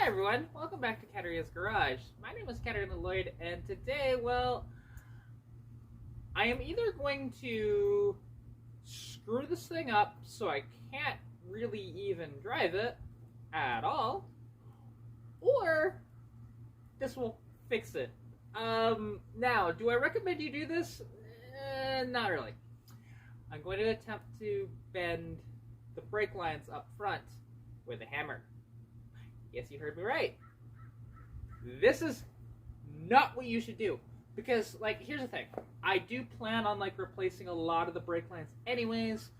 everyone, welcome back to Katarina's Garage. My name is Katarina Lloyd, and today, well, I am either going to screw this thing up so I can't really even drive it at all, or this will fix it. Now, do I recommend you do this? Not really. I'm going to attempt to bend the brake lines up front with a hammer. Yes, you heard me right. This is not what you should do. Because, here's the thing. I do plan on, replacing a lot of the brake lines anyways.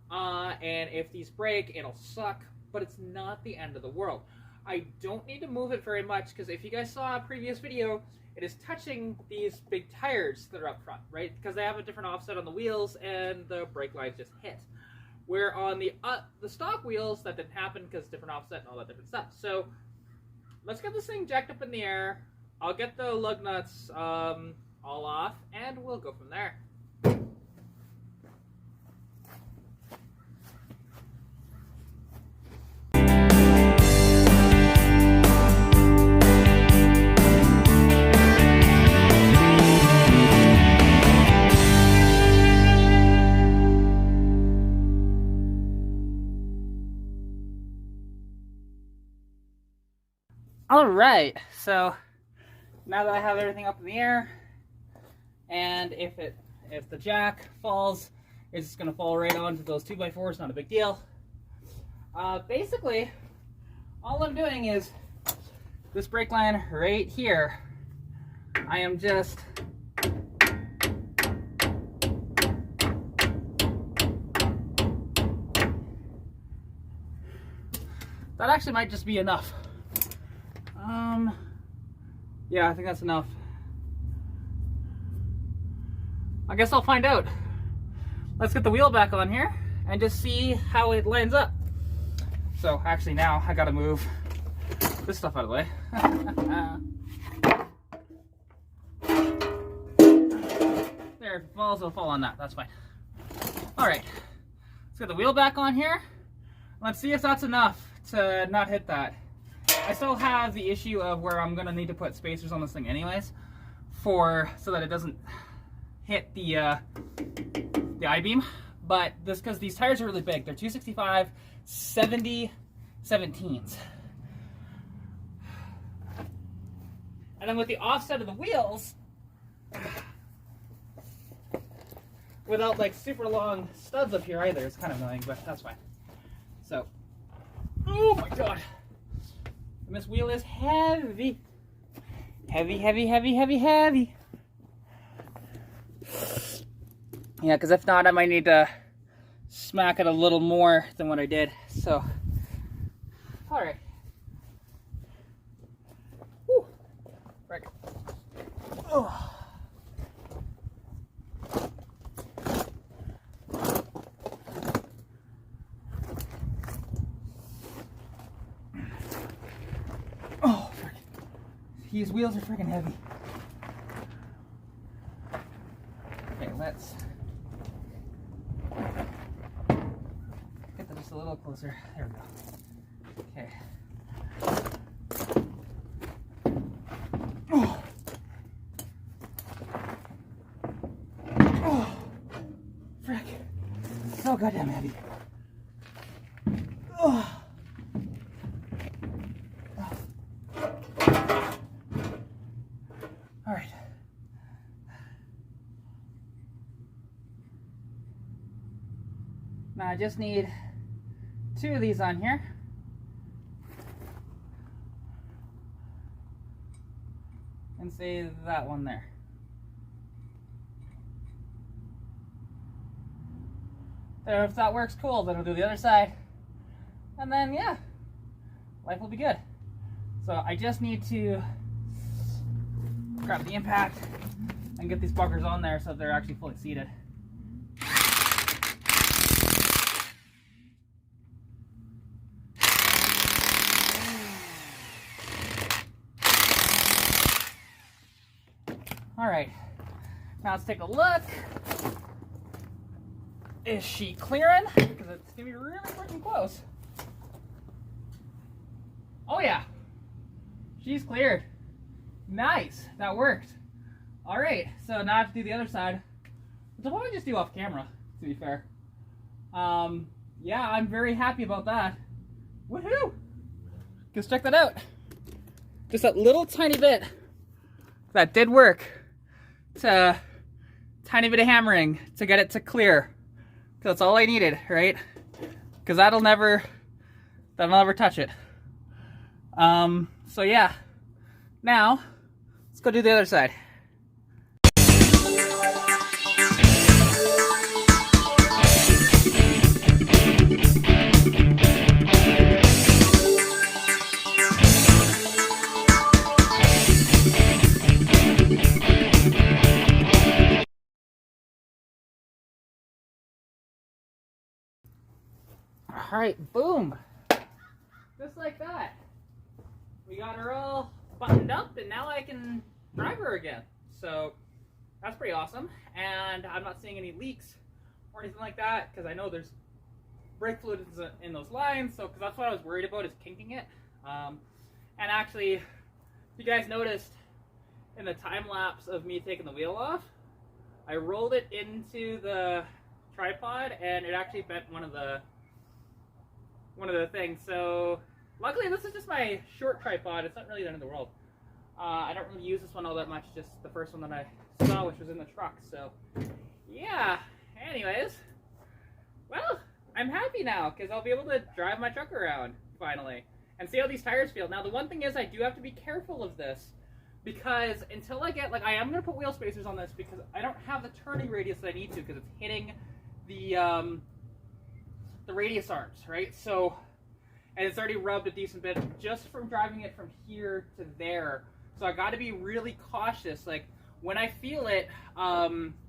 And if these break, it'll suck. But it's not the end of the world. I don't need to move it very much, because if you guys saw a previous video, it is touching these big tires that are up front, right? Because they have a different offset on the wheels, and the brake lines just hit. Where on the stock wheels, that didn't happen because different offset and all that different stuff. So let's get this thing jacked up in the air. I'll get the lug nuts all off, and we'll go from there. Alright, so now that I have everything up in the air, and if the jack falls, it's just going to fall right onto those 2x4s, not a big deal. Basically, all I'm doing is this brake line right here, I am just that actually might just be enough. Yeah, I think that's enough. I guess I'll find out. Let's get the wheel back on here and just see how it lines up. So, actually now, I gotta move this stuff out of the way. There, if it falls, it'll fall on that. That's fine. Alright, let's get the wheel back on here. Let's see if that's enough to not hit that. I still have the issue of where I'm gonna need to put spacers on this thing anyways, so that it doesn't hit the I-beam. But this, because these tires are really big, they're 265 70 17s, and then with the offset of the wheels, without super long studs up here either, it's kind of annoying, but that's fine. So, oh my god. And this wheel is heavy. Heavy, heavy, heavy, heavy, heavy. Yeah, because if not, I might need to smack it a little more than what I did. So, alright. Whew. Right. Oh. These wheels are freaking heavy. Okay, let's get them just a little closer. There we go. Okay. Oh. Oh. Frick. So goddamn heavy. Oh. Alright. Now I just need 2 of these on here. And say that one there. There, if that works, cool, then I'll do the other side. And then, yeah, life will be good. So I just need to grab the impact and get these buggers on there so they're actually fully seated. Alright, now let's take a look. Is she clearing? Because it's going to be really freaking close. Oh yeah. she's cleared. Nice, that worked. All right, so now I have to do the other side, which I'll probably just do off camera, to be fair. Yeah, I'm very happy about that. Woohoo! Just check that out. Just that little tiny bit that did work. To tiny bit of hammering to get it to clear. So that's all I needed, right? Because that'll never touch it. So yeah. Now, let's go do the other side. All right, boom. Just like that. We got her all buttoned up, and now I can drive her again. So that's pretty awesome. And I'm not seeing any leaks or anything like that, because I know there's brake fluid in those lines. So, because that's what I was worried about, is kinking it. And actually, if you guys noticed in the time lapse of me taking the wheel off, I rolled it into the tripod, and it actually bent one of the things. So luckily this is just my short tripod. It's not really the end of the world. I don't really use this one all that much, just the first one that I saw, which was in the truck. So yeah, anyways, well, I'm happy now because I'll be able to drive my truck around finally and see how these tires feel. Now the one thing is, I do have to be careful of this, because until I get, like, I am going to put wheel spacers on this because I don't have the turning radius that I need to, because it's hitting the radius arms, right? So, and it's already rubbed a decent bit just from driving it from here to there. So I got to be really cautious. Like, when I feel it,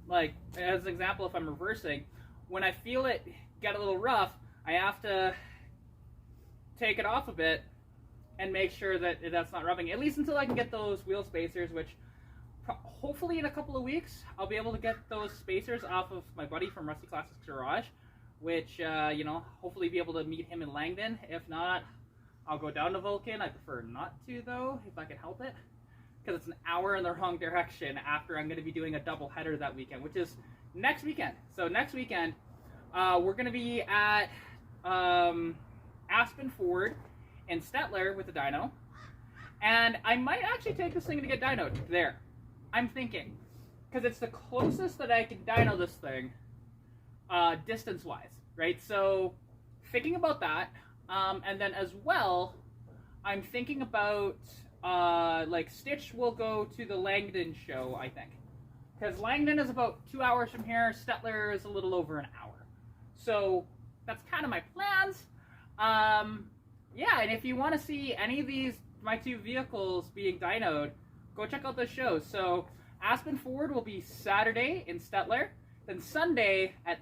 like as an example, if I'm reversing, when I feel it get a little rough, I have to take it off a bit and make sure that that's not rubbing, at least until I can get those wheel spacers, which hopefully in a couple of weeks I'll be able to get those spacers off of my buddy from Rusty Classics Garage, which, you know, hopefully be able to meet him in Langdon. If not, I'll go down to Vulcan. I prefer not to, though, if I can help it, because it's an hour in the wrong direction after I'm going to be doing a double header that weekend, which is next weekend. So next weekend, we're going to be at Aspen Ford in Stettler with the dyno, and I might actually take this thing to get dynoed there. I'm thinking, because it's the closest that I can dyno this thing distance-wise, right? So thinking about that, and then as well, I'm thinking about like Stitch will go to the Langdon show, I think, because Langdon is about 2 hours from here. Stettler is a little over an hour, so that's kind of my plans. Yeah, and if you want to see any of these, my two vehicles being dynoed, go check out those shows. So Aspen Ford will be Saturday in Stettler, then Sunday at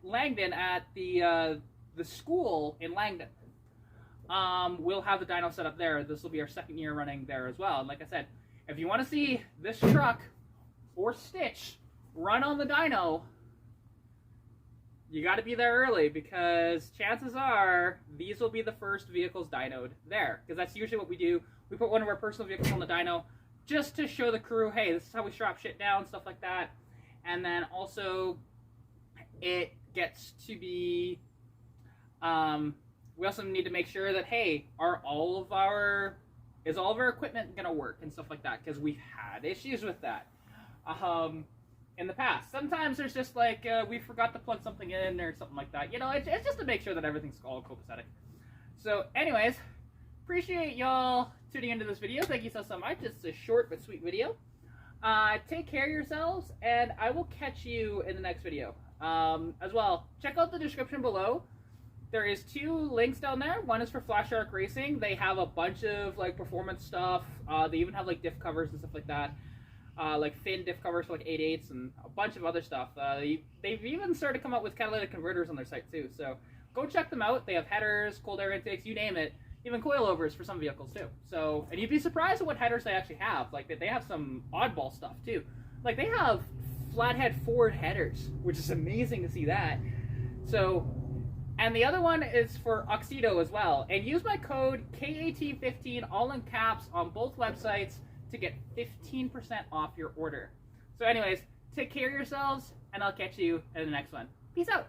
Langdon at the school in Langdon. We'll have the dyno set up there. This will be our second year running there as well. And like I said, if you want to see this truck or Stitch run on the dyno, you got to be there early, because chances are these will be the first vehicles dynoed there, because that's usually what we do. We put one of our personal vehicles on the dyno just to show the crew, hey, this is how we strap shit down, stuff like that. And then also it gets to be, we also need to make sure that, hey, is all of our equipment going to work and stuff like that, because we've had issues with that in the past. Sometimes there's just like, we forgot to plug something in or something like that. You know, it's just to make sure that everything's all copacetic. So anyways, appreciate y'all tuning into this video. Thank you so much. It's a short but sweet video. Take care of yourselves, and I will catch you in the next video. As well, check out the description below. There is 2 links down there. One is for Flash Shark Racing. They have a bunch of like performance stuff. They even have like diff covers and stuff like that. Like fin diff covers for like 8/8 and a bunch of other stuff. They've even started to come up with catalytic converters on their site too. So go check them out. They have headers, cold air intakes, you name it. Even coilovers for some vehicles too. So, and you'd be surprised at what headers they actually have. Like, they have some oddball stuff too. Like, they have flathead Ford headers, which is amazing to see that. So, And the other one is for Oxido as well. And use my code KAT15, all in caps, on both websites to get 15% off your order. So anyways, take care of yourselves, and I'll catch you in the next one. Peace out.